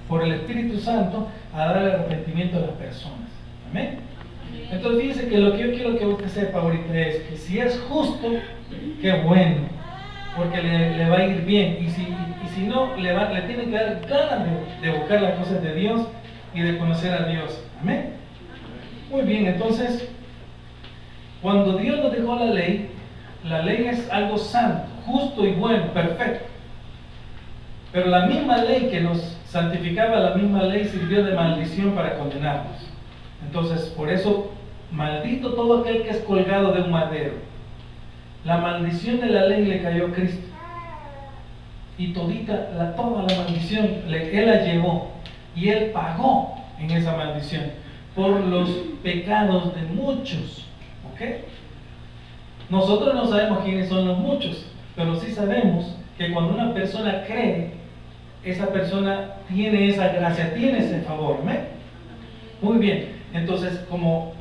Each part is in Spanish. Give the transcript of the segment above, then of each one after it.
por el Espíritu Santo a dar el arrepentimiento a las personas. Amén. Entonces fíjense que lo que yo quiero que usted sepa ahorita es que si es justo, qué bueno, porque le va a ir bien, y si no, le tiene que dar ganas de buscar las cosas de Dios y de conocer a Dios. Amén. Muy bien, entonces, cuando Dios nos dejó la ley es algo santo, justo y bueno, perfecto. Pero la misma ley que nos santificaba, la misma ley sirvió de maldición para condenarnos. Entonces, por eso, maldito todo aquel que es colgado de un madero. La maldición de la ley le cayó a Cristo. Y toda la maldición, Él la llevó. Y Él pagó en esa maldición por los pecados de muchos. ¿Ok? Nosotros no sabemos quiénes son los muchos, pero sí sabemos que cuando una persona cree, esa persona tiene esa gracia, tiene ese favor. ¿Me? Muy bien, entonces como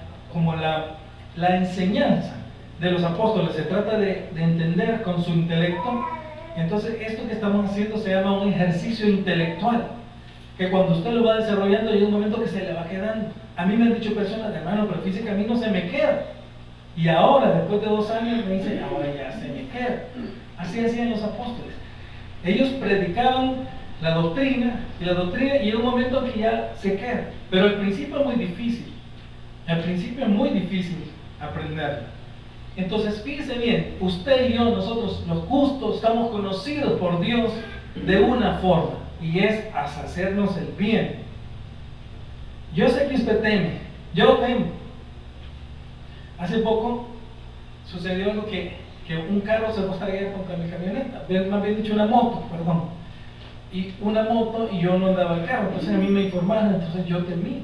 la enseñanza de los apóstoles se trata de entender con su intelecto, entonces esto que estamos haciendo se llama un ejercicio intelectual, que cuando usted lo va desarrollando llega un momento que se le va quedando. A mí me han dicho personas, hermano, pero física a mí no se me queda. Y ahora, después de 2 años, me dicen, ahora ya se me queda. Así hacían los apóstoles. Ellos predicaban la doctrina, y llega un momento que ya se queda. Pero al principio es muy difícil. Al principio es muy difícil aprenderlo. Entonces, fíjese bien, usted y yo, nosotros los justos, estamos conocidos por Dios de una forma, y es hacernos el bien. Yo sé que usted teme, yo temo. Hace poco sucedió algo que un carro se fue a estrellar contra mi camioneta, me había dicho una moto, perdón. Y una moto y yo no andaba el carro, entonces a mí me informaron, entonces yo temí.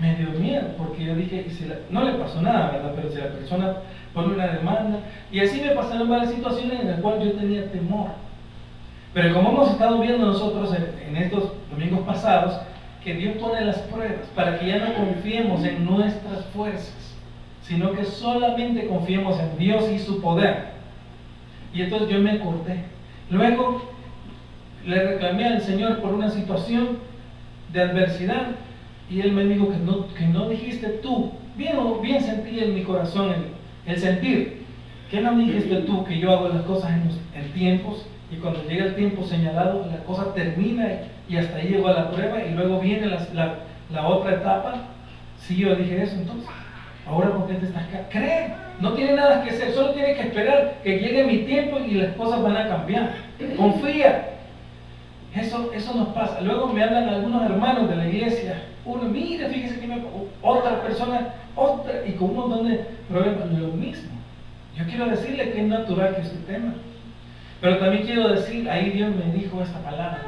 Me dio miedo, porque yo dije, no le pasó nada, ¿verdad? Pero si la persona pone una demanda, y así me pasaron varias situaciones en las cuales yo tenía temor. Pero como hemos estado viendo nosotros en estos domingos pasados, que Dios pone las pruebas para que ya no confiemos en nuestras fuerzas, sino que solamente confiemos en Dios y su poder. Y entonces yo me acordé. Luego le reclamé al Señor por una situación de adversidad, y Él me dijo que no dijiste tú, bien sentí en mi corazón el sentir, que no dijiste tú que yo hago las cosas en tiempos, y cuando llega el tiempo señalado, la cosa termina y hasta ahí llegó a la prueba, y luego viene la otra etapa. Si yo dije eso, entonces ahora ¿por qué te estás acá? Cree, no tiene nada que hacer, solo tiene que esperar que llegue mi tiempo y las cosas van a cambiar. Confía. Eso nos pasa. Luego me hablan algunos hermanos de la iglesia. Uno, mira, fíjese que otra persona, y con un montón de problemas. Lo mismo. Yo quiero decirle que es natural que usted tema. Pero también quiero decir, ahí Dios me dijo esta palabra.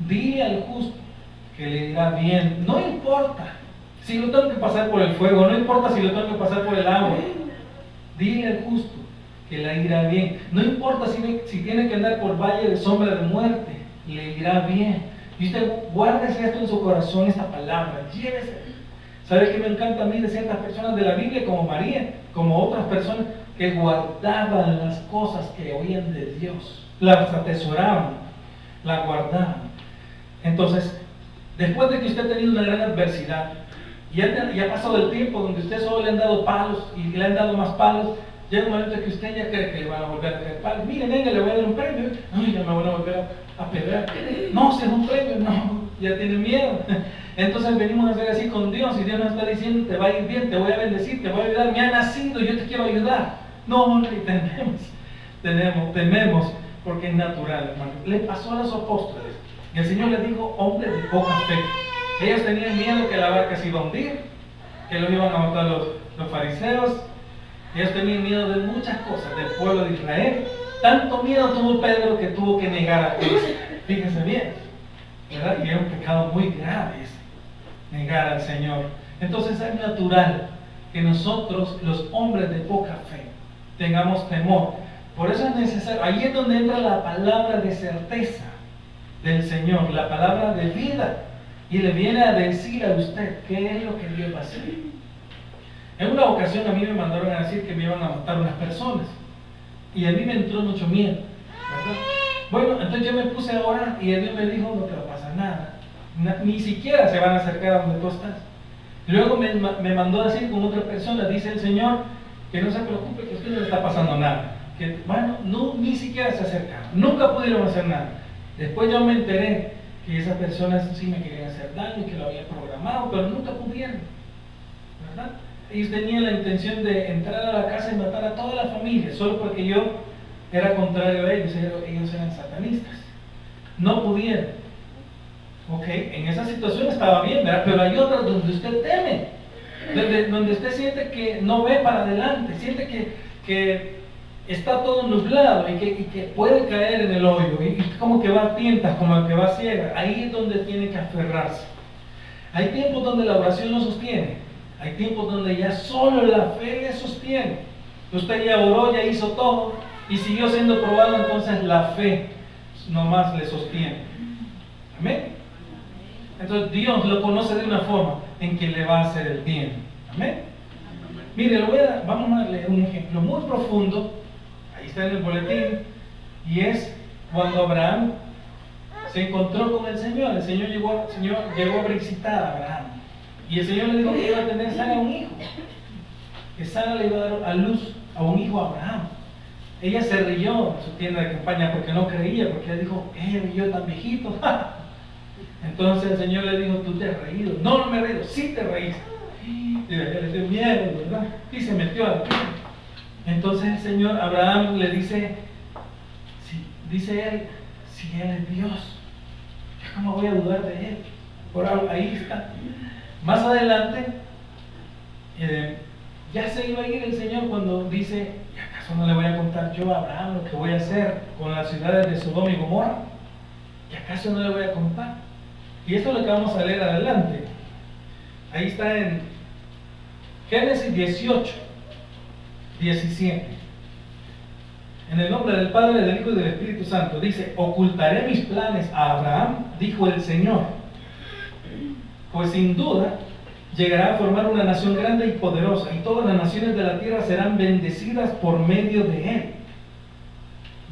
Dile al justo que le irá bien. No importa si lo tengo que pasar por el fuego, no importa si lo tengo que pasar por el agua. Dile al justo que le irá bien. No importa si tiene que andar por valle de sombra de muerte, le irá bien. Y usted guárdese esto en su corazón, esta palabra, llévese. ¿Sabe qué me encanta a mí de ciertas personas de la Biblia, como María, como otras personas, que guardaban las cosas que oían de Dios, las atesoraban, las guardaban? Entonces, después de que usted ha tenido una gran adversidad, y ha pasado el tiempo donde usted solo le han dado palos y le han dado más palos, llega un momento en que usted ya cree que le van a volver a caer palos. Mire, venga, le voy a dar un premio. Ay, ya me van a volver a pedrear. No, si es un premio, no, ya tiene miedo. Entonces venimos a hacer así con Dios, y Dios nos está diciendo, te va a ir bien, te voy a bendecir, te voy a ayudar, me ha nacido, yo te quiero ayudar. No, tememos, porque es natural, hermano. Le pasó a los apóstoles, y el Señor les dijo, hombres de poca fe. Ellos tenían miedo que la barca se iba a hundir, que los iban a matar los fariseos. Ellos tenían miedo de muchas cosas del pueblo de Israel. Tanto miedo tuvo Pedro que tuvo que negar a Cristo. Fíjense bien, ¿verdad? Y era un pecado muy grave negar al Señor. Entonces es natural que nosotros, los hombres de poca fe, tengamos temor. Por eso es necesario, ahí es donde entra la palabra de certeza del Señor, la palabra de vida, y le viene a decir a usted qué es lo que Dios va a hacer. En una ocasión a mí me mandaron a decir que me iban a matar unas personas, y a mí me entró mucho miedo, ¿verdad? Bueno, entonces yo me puse a orar, y Dios me dijo, no te va a pasar nada. Ni siquiera se van a acercar a donde tú estás. Luego me mandó a decir con otra persona, dice el Señor, que no se preocupe, que a usted no le está pasando nada. Que, bueno, no, ni siquiera se acercaron, nunca pudieron hacer nada. Después yo me enteré que esas personas sí me querían hacer daño, que lo había programado, pero nunca pudieron, ¿verdad? Ellos tenían la intención de entrar a la casa y matar a toda la familia, solo porque yo era contrario a ellos, ellos eran satanistas. No pudieron. Ok, en esa situación estaba bien, ¿verdad? Pero hay otras donde usted teme, donde usted siente que no ve para adelante, siente que está todo nublado y que puede caer en el hoyo, y como que va a tientas, como que va ciega. Ahí es donde tiene que aferrarse. Hay tiempos donde la oración no sostiene, hay tiempos donde ya solo la fe le sostiene. Usted ya oró, ya hizo todo y siguió siendo probado, entonces la fe nomás le sostiene. Amén. Entonces Dios lo conoce de una forma en que le va a hacer el bien. Amén. Mire, vamos a leer un ejemplo muy profundo. Ahí está en el boletín. Y es cuando Abraham se encontró con el Señor. El Señor llegó a visitar a Abraham. Y el Señor le dijo que iba a tener Sara un hijo. Que Sara le iba a dar a luz a un hijo a Abraham. Ella se rió en su tienda de campaña porque no creía, porque ella dijo, yo tan viejito. Entonces el Señor le dijo, tú te has reído. No, no me he reído, sí te reíste. Y ella le dio miedo, ¿verdad? Y se metió a la tienda. Entonces el Señor, Abraham le dice, dice él, si Él es Dios, ¿yo cómo voy a dudar de Él? Por ahí está. Más adelante, ya se iba a ir el Señor cuando dice, ¿y acaso no le voy a contar yo a Abraham lo que voy a hacer con las ciudades de Sodoma y Gomorra? ¿Y acaso no le voy a contar? Y esto es lo que vamos a leer adelante. Ahí está en Génesis 18, 17. En el nombre del Padre, del Hijo y del Espíritu Santo. Dice, ocultaré mis planes a Abraham, dijo el Señor, pues sin duda llegará a formar una nación grande y poderosa, y todas las naciones de la tierra serán bendecidas por medio de él.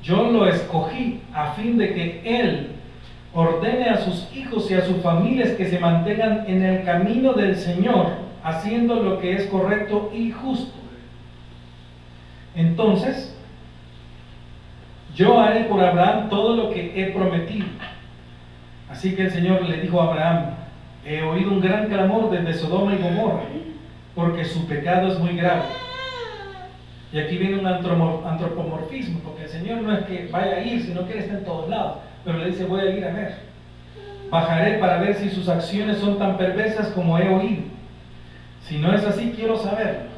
Yo lo escogí a fin de que él ordene a sus hijos y a sus familias que se mantengan en el camino del Señor, haciendo lo que es correcto y justo. Entonces, yo haré por Abraham todo lo que he prometido. Así que el Señor le dijo a Abraham, he oído un gran clamor desde Sodoma y Gomorra, porque su pecado es muy grave. Y aquí viene un antropomorfismo, porque el Señor no es que vaya a ir, sino que Él está en todos lados, pero le dice, voy a ir a ver. Bajaré para ver si sus acciones son tan perversas como he oído. Si no es así, quiero saberlo.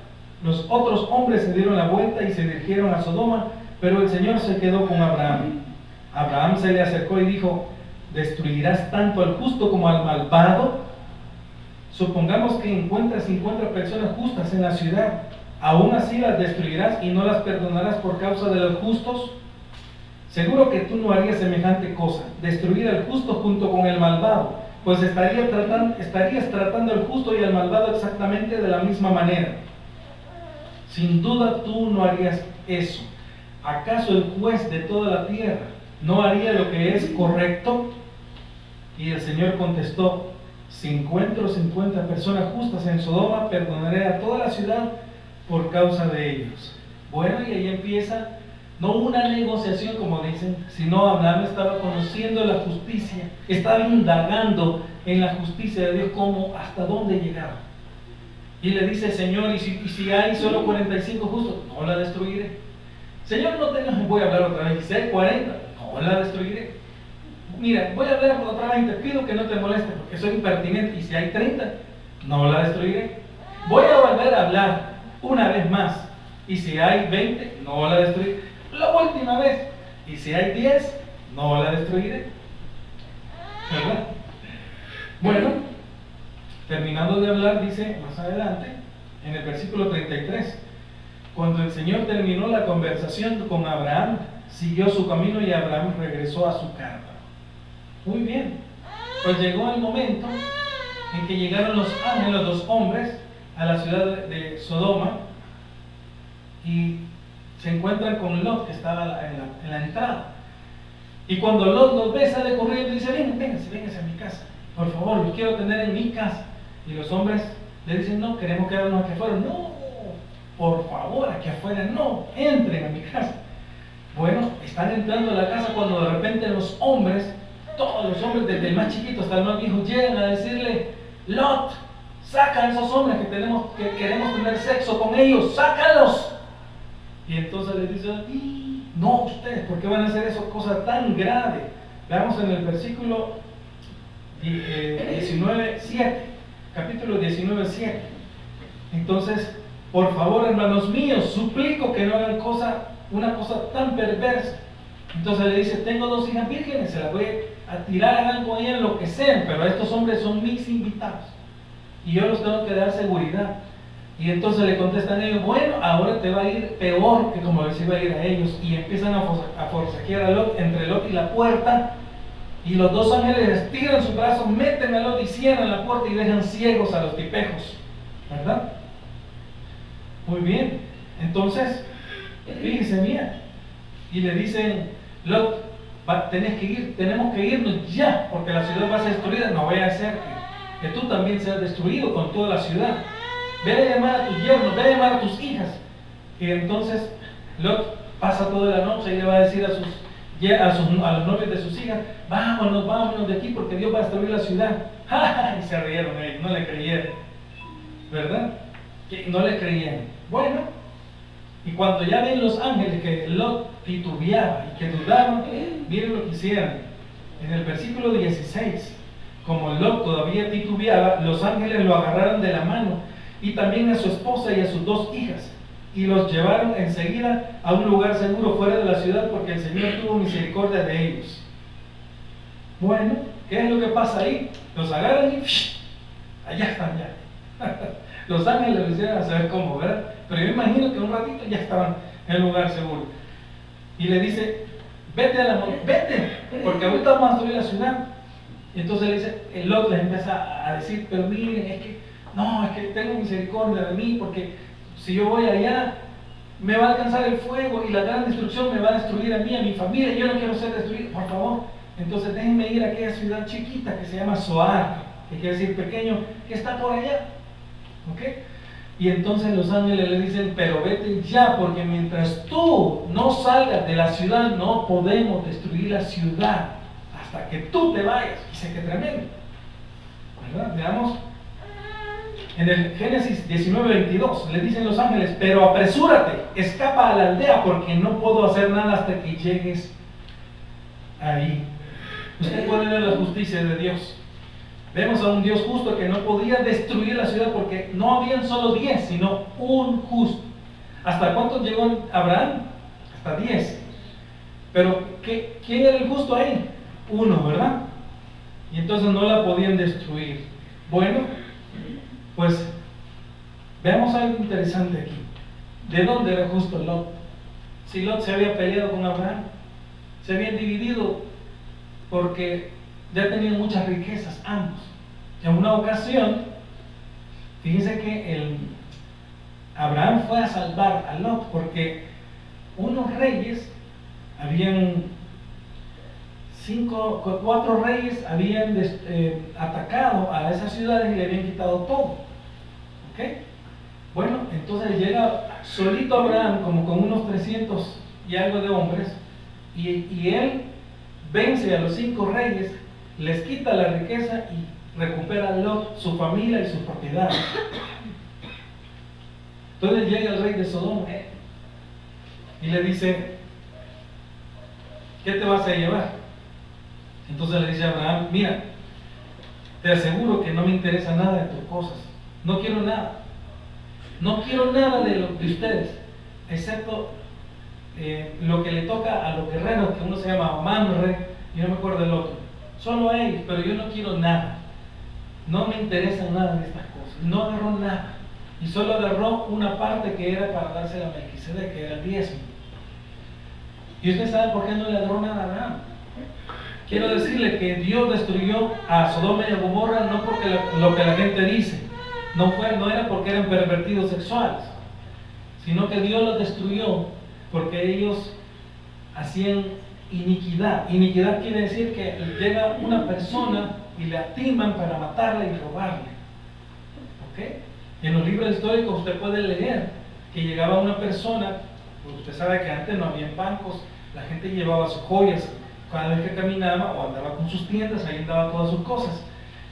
Los otros hombres se dieron la vuelta y se dirigieron a Sodoma, pero el Señor se quedó con Abraham. Abraham se le acercó y dijo, ¿destruirás tanto al justo como al malvado? Supongamos que encuentras 50 personas justas en la ciudad, ¿aún así las destruirás y no las perdonarás por causa de los justos? Seguro que tú no harías semejante cosa, destruir al justo junto con el malvado, pues estarías tratando al justo y al malvado exactamente de la misma manera. Sin duda tú no harías eso. ¿Acaso el juez de toda la tierra no haría lo que es correcto? Y el Señor contestó, si encuentro 50 personas justas en Sodoma, perdonaré a toda la ciudad por causa de ellos. Bueno, y ahí empieza, no una negociación como dicen, sino Abraham estaba conociendo la justicia, estaba indagando en la justicia de Dios, cómo, hasta dónde llegaba. Y le dice, Señor, y si hay solo 45 justos, no la destruiré. Señor, no tengas, voy a hablar otra vez, si hay 40, no la destruiré. Mira, voy a hablar otra vez y te pido que no te molestes porque soy impertinente, y si hay 30, no la destruiré. Voy a volver a hablar una vez más, y si hay 20, no la destruiré. La última vez, y si hay 10, no la destruiré. ¿Verdad? Bueno, terminando de hablar, dice más adelante, en el versículo 33, cuando el Señor terminó la conversación con Abraham, siguió su camino y Abraham regresó a su carpa. Muy bien, pues llegó el momento en que llegaron los ángeles, los dos hombres, a la ciudad de Sodoma, y se encuentran con Lot, que estaba en la entrada. Y cuando Lot los ve, sale corriendo y dice, véngase a mi casa. por favor, los quiero tener en mi casa. Y los hombres le dicen, no, queremos quedarnos aquí afuera. No, por favor, aquí afuera no, entren a mi casa. Bueno, están entrando a la casa cuando de repente los hombres, todos los hombres, desde el más chiquito hasta el más viejo, llegan a decirle, Lot, saca a esos hombres que queremos tener sexo con ellos, sácalos. Y entonces les dice, no, ustedes, ¿por qué van a hacer eso? Cosa tan grave. Veamos en el versículo 19:7, capítulo 19:7. Entonces, por favor, hermanos míos, suplico que no hagan una cosa tan perversa. Entonces le dice, tengo 2 hijas vírgenes, se las voy a tirar, hagan con ellas lo que sean, pero estos hombres son mis invitados y yo los tengo que dar seguridad. Y entonces le contestan ellos, bueno, ahora te va a ir peor que como les iba a ir a ellos. Y empiezan a forcejear a Lot entre Lot y la puerta, y los 2 ángeles estiran sus brazos, meten a Lot y cierran la puerta y dejan ciegos a los tipejos, ¿verdad? Muy bien, entonces fíjense bien, y le dicen, Lot, tenemos que irnos ya, porque la ciudad va a ser destruida. No vaya a ser que tú también seas destruido con toda la ciudad. Ve a llamar a tus yernos, ve a llamar a tus hijas. Y entonces Lot pasa toda la noche y le va a decir a los novios de sus hijas, vámonos de aquí porque Dios va a destruir la ciudad. Y se rieron ellos, no le creyeron, ¿verdad? Que no le creyeron. Bueno, y cuando ya ven los ángeles que Lot titubeaba y que dudaban, miren lo que hicieron. En el versículo 16, como Lot todavía titubeaba, los ángeles lo agarraron de la mano, y también a su esposa y a sus 2 hijas, y los llevaron enseguida a un lugar seguro fuera de la ciudad, porque el Señor tuvo misericordia de ellos. Bueno, ¿qué es lo que pasa ahí? Los agarran y allá están ya. Los ángeles les hicieron a saber cómo, ¿verdad? Pero yo imagino que un ratito ya estaban en el lugar seguro. Y le dice, vete a la montaña, vete, porque ahorita vamos a destruir la ciudad. Y entonces le dice, el Lot les empieza a decir, pero miren, es que tengo misericordia de mí, porque si yo voy allá, me va a alcanzar el fuego y la gran destrucción me va a destruir a mí, a mi familia, y yo no quiero ser destruido, por favor. Entonces déjenme ir a aquella ciudad chiquita que se llama Zoar, que quiere decir pequeño, que está por allá. ¿Ok? Y entonces los ángeles le dicen, pero vete ya, porque mientras tú no salgas de la ciudad, no podemos destruir la ciudad hasta que tú te vayas. Y sé que tremendo, ¿verdad? Veamos. En el Génesis 19:22 le dicen los ángeles, pero apresúrate, escapa a la aldea, porque no puedo hacer nada hasta que llegues ahí. Usted puede ver la justicia de Dios. Vemos a un Dios justo que no podía destruir la ciudad porque no habían solo 10, sino un justo. ¿Hasta cuántos llegó Abraham? Hasta 10. Pero ¿quién era el justo ahí? Uno, ¿verdad? Y entonces no la podían destruir. Bueno, pues veamos algo interesante aquí. ¿De dónde era justo Lot? Si Lot se había peleado con Abraham, se habían dividido porque ya tenían muchas riquezas ambos. En una ocasión, fíjense que Abraham fue a salvar a Lot porque unos reyes habían 4 reyes habían atacado a esas ciudades y le habían quitado todo. ¿Ok? Bueno, entonces llega solito Abraham como con unos 300 y algo de hombres y él vence a los 5 reyes, les quita la riqueza y recupera a Lot, su familia y sus propiedades. Entonces llega el rey de Sodoma y le dice, ¿qué te vas a llevar? Entonces le dice a Abraham, mira, te aseguro que no me interesa nada de tus cosas, no quiero nada de ustedes, excepto lo que le toca a los guerreros, que uno se llama Mamre y no me acuerdo del otro, solo a ellos, pero yo no quiero nada, no me interesa nada de estas cosas. No agarró nada y solo agarró una parte que era para dársela a Melquisedec, que era el 10. ¿Y usted sabe por qué no le agarró nada a Abraham? Quiero decirle que Dios destruyó a Sodoma y a Gomorra no porque lo que la gente dice, no era porque eran pervertidos sexuales, sino que Dios los destruyó porque ellos hacían iniquidad. Iniquidad quiere decir que llega una persona y la timan para matarla y robarle. ¿Ok? En los libros históricos usted puede leer que llegaba una persona, usted sabe que antes no había bancos, la gente llevaba sus joyas cada vez que caminaba o andaba con sus tiendas, ahí andaba todas sus cosas.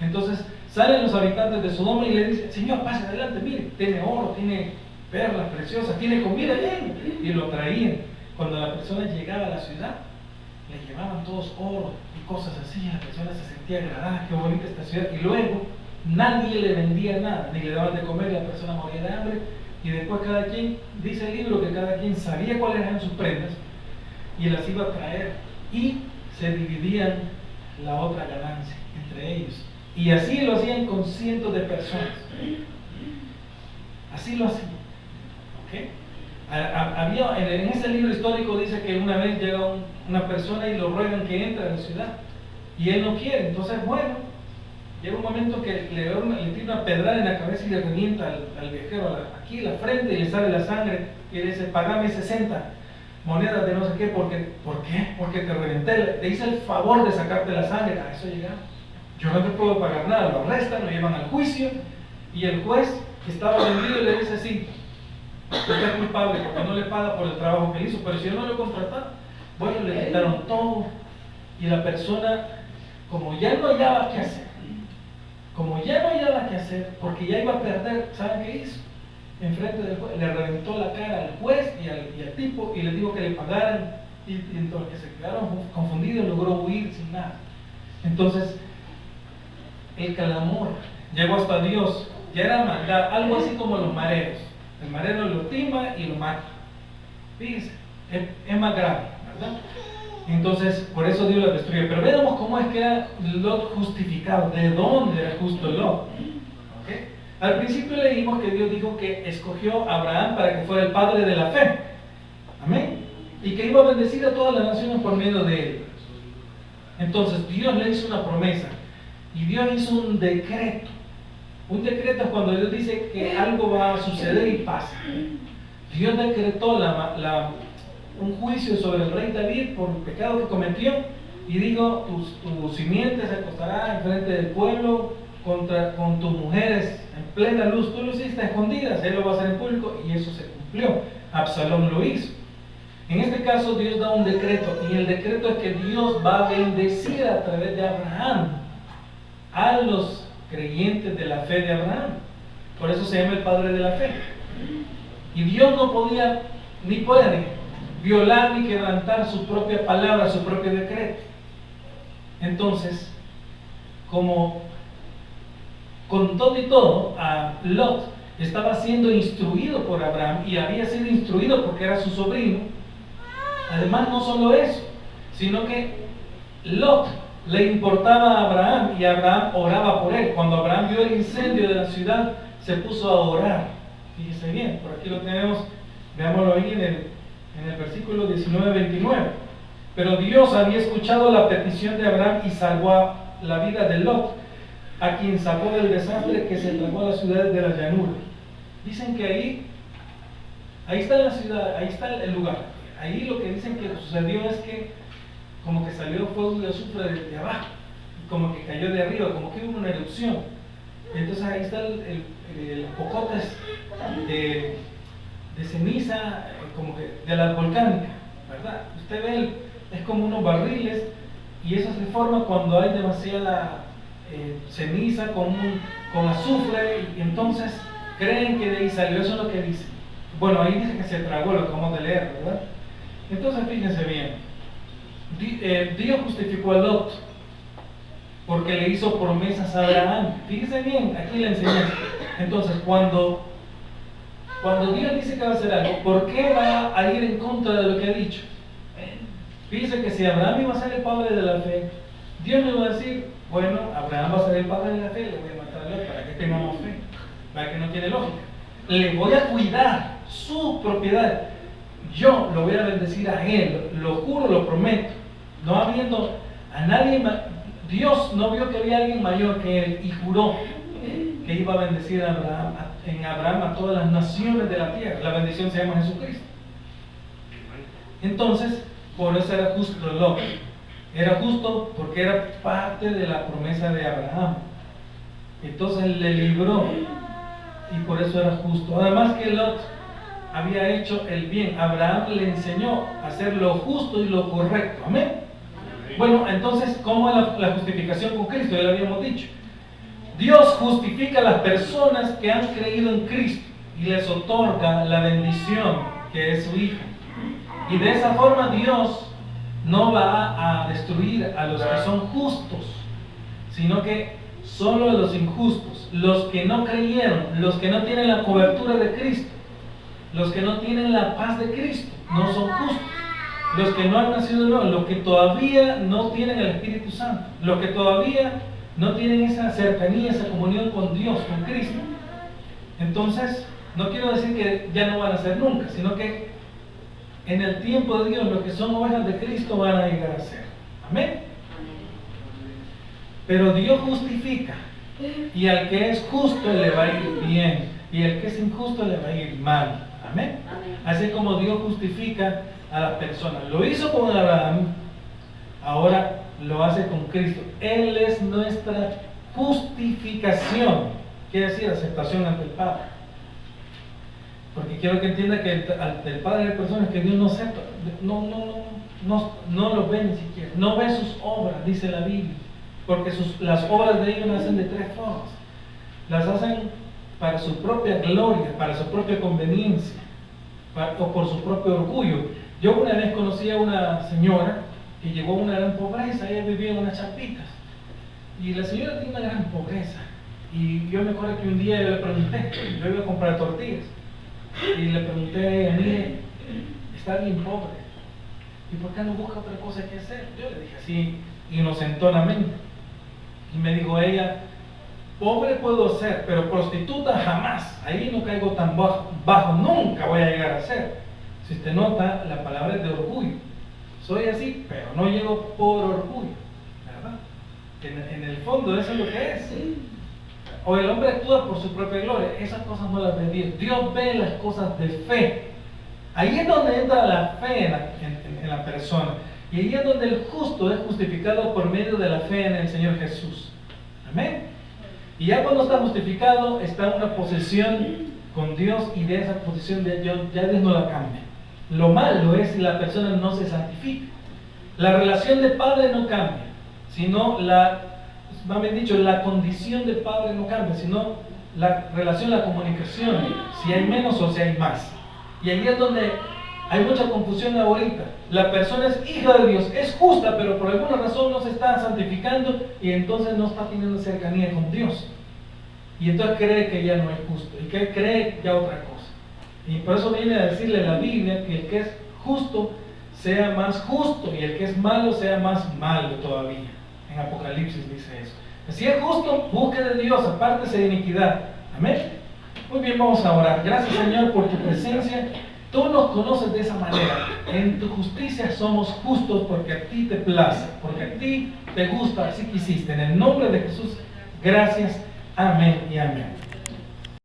Entonces salen los habitantes de Sodoma y le dicen: Señor, pase adelante, mire, tiene oro, tiene perlas preciosas, tiene comida, bien. Y lo traían. Cuando la persona llegaba a la ciudad, le llevaban todos oro y cosas así, y la persona se sentía agradada, qué bonita esta ciudad. Y luego nadie le vendía nada, ni le daban de comer, la persona moría de hambre. Y después cada quien, dice el libro, que cada quien sabía cuáles eran sus prendas y las iba a traer, y se dividían la otra ganancia entre ellos. Y así lo hacían con cientos de personas. Así lo hacían. ¿Okay? En ese libro histórico dice que una vez llega una persona y lo ruegan que entre a la ciudad, y él no quiere. Entonces, bueno, llega un momento que le tira una pedrada en la cabeza y le revienta al viajero aquí en la frente, y le sale la sangre, y le dice: pagame 60 monedas de no sé qué. ¿Por qué? Porque te reventé, te hice el favor de sacarte la sangre. A eso llegamos. Yo no te puedo pagar nada. Lo arrestan, lo llevan al juicio, y el juez que estaba vendido le dice: sí, usted es culpable porque no le paga por el trabajo que él hizo, pero si yo no lo he contratado. Bueno, le quitaron todo, y la persona, como ya no hallaba qué hacer, porque ya iba a perder, ¿saben qué hizo? Enfrente del juez, le reventó la cara al juez y al tipo, y le dijo que le pagaran, y entonces que se quedaron confundidos, logró huir sin nada. Entonces, el clamor llegó hasta Dios, ya era maldad, algo así como los mareros. El marero lo tima y lo mata. Fíjense, es más grave, ¿verdad? Entonces, por eso Dios lo destruye. Pero veamos cómo es que era Lot justificado, de dónde era justo Lot. ¿Okay? Al principio leímos que Dios dijo que escogió a Abraham para que fuera el padre de la fe. Amén. Y que iba a bendecir a todas las naciones por medio de él. Entonces, Dios le hizo una promesa. Y Dios hizo un decreto. Un decreto es cuando Dios dice que algo va a suceder y pasa. Dios decretó un juicio sobre el rey David por el pecado que cometió, y dijo: tu simiente se acostará enfrente del pueblo con tus mujeres en plena luz. Tú lo hiciste a escondidas, él lo va a hacer en público, y eso se cumplió. Absalón lo hizo. En este caso Dios da un decreto, y el decreto es que Dios va a bendecir a través de Abraham a los creyentes de la fe de Abraham. Por eso se llama el padre de la fe. Y Dios no podía ni puede violar ni quebrantar su propia palabra, su propio decreto. Entonces, como con todo y todo, a Lot estaba siendo instruido por Abraham, y había sido instruido porque era su sobrino. Además, no solo eso, sino que Lot le importaba a Abraham, y Abraham oraba por él. Cuando Abraham vio el incendio de la ciudad, se puso a orar. Fíjese bien, por aquí lo tenemos, veámoslo ahí en el versículo 19-29. Pero Dios había escuchado la petición de Abraham y salvó la vida de Lot, a quien sacó del desastre que se tragó a las ciudades de la llanura. Dicen que ahí está la ciudad, ahí está el lugar. Ahí lo que dicen que sucedió es que como que salió fuego y azufre de abajo, como que cayó de arriba, como que hubo una erupción. Entonces ahí están los pocotes de ceniza, como que de la volcánica, ¿verdad? Usted ve, es como unos barriles, y eso se forma cuando hay demasiada ceniza con azufre, y entonces creen que de ahí salió. Eso es lo que dice. Bueno, ahí dice que se tragó, lo que vamos a leer, ¿verdad? Entonces fíjense bien. Dios justificó a Lot porque le hizo promesas a Abraham. Fíjense bien, aquí la enseñanza. Entonces, cuando Dios dice que va a hacer algo, ¿por qué va a ir en contra de lo que ha dicho? Fíjense que si Abraham iba a ser el padre de la fe, Dios le va a decir: bueno, Abraham va a ser el padre de la fe, le voy a matar a Lot para que tengamos fe, para que no tiene lógica. Le voy a cuidar su propiedad, yo lo voy a bendecir a él, lo juro, lo prometo. No habiendo a nadie más, Dios no vio que había alguien mayor que él, y juró que iba a bendecir en Abraham a todas las naciones de la tierra. La bendición se llama Jesucristo. Entonces, por eso era justo Lot. Era justo porque era parte de la promesa de Abraham. Entonces le libró y por eso era justo. Además que Lot había hecho el bien. Abraham le enseñó a hacer lo justo y lo correcto. Amén. Bueno, entonces, ¿cómo es la justificación con Cristo? Ya lo habíamos dicho. Dios justifica a las personas que han creído en Cristo y les otorga la bendición que es su Hijo. Y de esa forma Dios no va a destruir a los que son justos, sino que solo a los injustos, los que no creyeron, los que no tienen la cobertura de Cristo, los que no tienen la paz de Cristo, no son justos. Los que no han nacido de nuevo, los que todavía no tienen el Espíritu Santo, los que todavía no tienen esa cercanía, esa comunión con Dios, con Cristo. Entonces, no quiero decir que ya no van a ser nunca, sino que en el tiempo de Dios, los que son ovejas de Cristo van a llegar a ser. Amén. Pero Dios justifica, y al que es justo le va a ir bien, y al que es injusto le va a ir mal. Amén. Así como Dios justifica a las personas. Lo hizo con Abraham, ahora lo hace con Cristo. Él es nuestra justificación, quiere decir aceptación ante el Padre. Porque quiero que entienda que ante el Padre hay personas que Dios no acepta, no los ve ni siquiera, no ve sus obras, dice la Biblia, porque las obras de ellos nacen de tres formas. Las hacen para su propia gloria, para su propia conveniencia, o por su propio orgullo. Yo una vez conocí a una señora que llegó a una gran pobreza. Ella vivía en unas chapitas y la señora tenía una gran pobreza, y yo me acuerdo que un día yo le pregunté, yo iba a comprar tortillas y le pregunté a ella, mire, está bien pobre, ¿y por qué no busca otra cosa que hacer? Yo le dije así inocentonamente, y me dijo ella, pobre puedo ser, pero prostituta jamás, ahí no caigo tan bajo, nunca voy a llegar a ser. Si usted nota, la palabra es de orgullo. Soy así, pero no llego por orgullo, ¿verdad? En el fondo eso es lo que es. O el hombre actúa por su propia gloria. Esas cosas no las ve Dios. Dios ve las cosas de fe. Ahí es donde entra la fe en la persona. Y ahí es donde el justo es justificado por medio de la fe en el Señor Jesús. Amén. Y ya cuando está justificado, está en una posición con Dios, y de esa posición ya Dios no la cambia. Lo malo es si la persona no se santifica. La relación de padre no cambia, sino más bien dicho, la condición de padre no cambia, sino la relación, la comunicación, si hay menos o si hay más. Y ahí es donde hay mucha confusión ahorita. La persona es hija de Dios, es justa, pero por alguna razón no se está santificando, y entonces no está teniendo cercanía con Dios. Y entonces cree que ya no es justo, y que cree ya otra cosa. Y por eso viene a decirle la Biblia que el que es justo sea más justo, y el que es malo sea más malo todavía. En Apocalipsis dice eso. Si es justo, busque de Dios, apártese de iniquidad. Amén. Muy bien, vamos a orar. Gracias, Señor, por tu presencia. Tú nos conoces de esa manera. En tu justicia somos justos porque a ti te place, porque a ti te gusta, así quisiste. En el nombre de Jesús, gracias. Amén y amén.